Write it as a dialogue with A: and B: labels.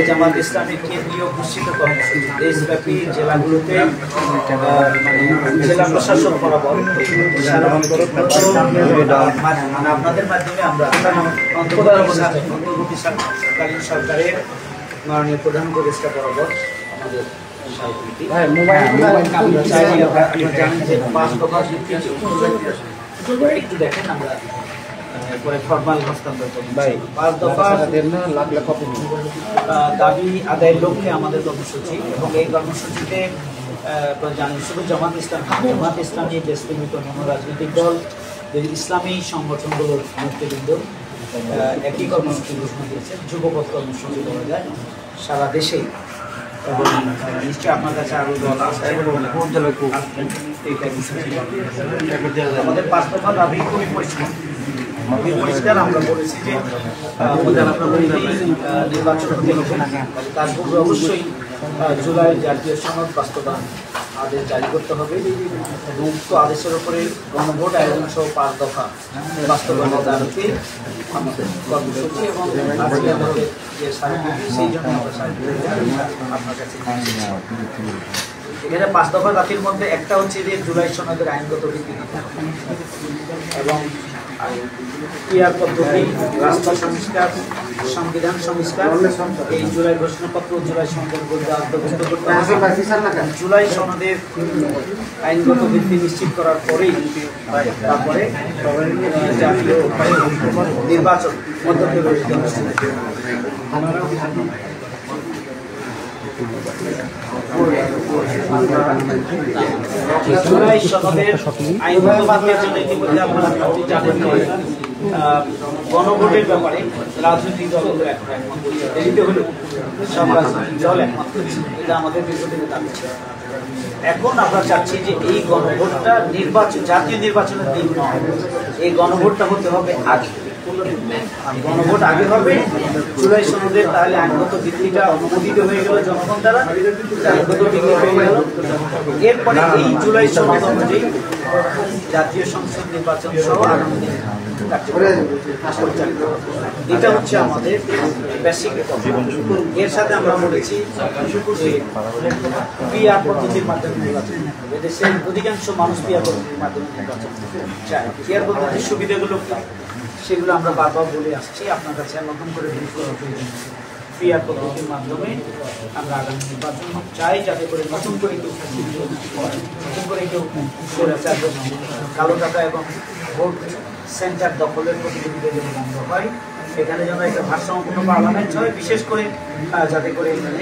A: জামাত ইসলামের কেন্দ্রীয় ঘোষিত কর্মসূচি দেশব্যাপী জেলাগুলোতে জেলা প্রশাসক বরাবর আপনাদের মাধ্যমে আমরা অন্তর্বর্তীকালীন সরকারের মাননীয় প্রধান উপদেষ্টা বরাবর আমাদের জানেন যে 5 দফা একটু দেখেন আমরা পরে ফরমাল হস্তান্তর করি। 5 দফা দাবি আদায়ের লক্ষ্যে আমাদের কর্মসূচি এবং এই কর্মসূচিতে জানেন শুধু জামাত ইসলামী দেশপ্রেমিত অন্যান্য রাজনৈতিক দল ইসলামী সংগঠনগুলোর নেতৃবৃন্দ একই কর্মসূচি ঘোষণা দিয়েছে। যুগপৎ কর্মসূচি বলা যায় সারা দেশেই এবং নিশ্চয়ই আপনার কাছে আরো দল আছে। আমাদের 5 দফা দাবি খুবই পরিষ্কার। আমরা বলেছি যে নির্বাচন তার পূর্বে অবশ্যই জুলাই জাতীয় সনদ বাস্তবায়ন আদেশ জারি করতে হবে এবং উক্ত আদেশের উপরে গণভোট আয়োজন সহ 5 দফা বাস্তবায়নের দাবিতে আমাদের কর্মসূচি এবং আজকে আমাদের যে সার্টিফিকেট সেই জন্য আপনার কাছে এখানে 5 দফা দাবির মধ্যে একটা হচ্ছে যে জুলাই সনদের আইনগত ভিত্তি এবং ক্রিয়ার পদ্ধতি, রাস্তা সংস্কার, সংবিধান সংস্কার, এই জুলাই ঘোষণাপত্র জুলাই সনদের মধ্যে অন্তর্ভুক্ত করতে হবে। জুলাই সনদের আইনগত ভিত্তি নিশ্চিত করার পরেই তারপরে জাতীয় নির্বাচন জুলাই সনদের আইনগত বাতিলের জন্য ইতিমধ্যে আপনারা জানেন গণভোটের ব্যাপারে রাজনৈতিক দলগুলো একমত দেরিতে হলেও সব রাজনৈতিক দল একমত হয়েছে। এটা আমাদের দীর্ঘদিনের দাবি ছিল। এখন আমরা চাচ্ছি যে এই গণভোটটা জাতীয় নির্বাচনের দিন নয়, এই গণভোটটা হতে হবে আগে। গণভোট আগে হবে জুলাই সনদের, তাহলে আইনগত ভিত্তিটা অনুমোদিত হয়ে গেল জনগণ দ্বারা, আইনগত ভিত্তি হয়ে গেল। এরপরে এই জুলাই সনদ অনুযায়ী জাতীয় সংসদ নির্বাচন সহ আগামী এটা হচ্ছে আমাদের বেসিক। এর সাথে আমরা বলেছি পিআর পদ্ধতির মাধ্যমে নির্বাচন, এদেশের অধিকাংশ মানুষ পিআর পদ্ধতির মাধ্যমে নির্বাচন চায়। পিআর পদ্ধতির সুবিধাগুলো সেগুলো আমরা বারবার বলে আসছি, আপনার কাছে নতুন করে ব্রিফ করা প্রয়োজন। পিআর পদ্ধতির মাধ্যমে আমরা আগামী নির্বাচন চাই, যাতে করে নতুন করে কেউ কালো টাকা এবং ভোট সেন্টার দখলের প্রতিযোগিতা যেন বন্ধ হয়, সেখানে যেন একটা ভারসাম্যপূর্ণ পার্লামেন্ট হয়, বিশেষ করে যাতে করে এখানে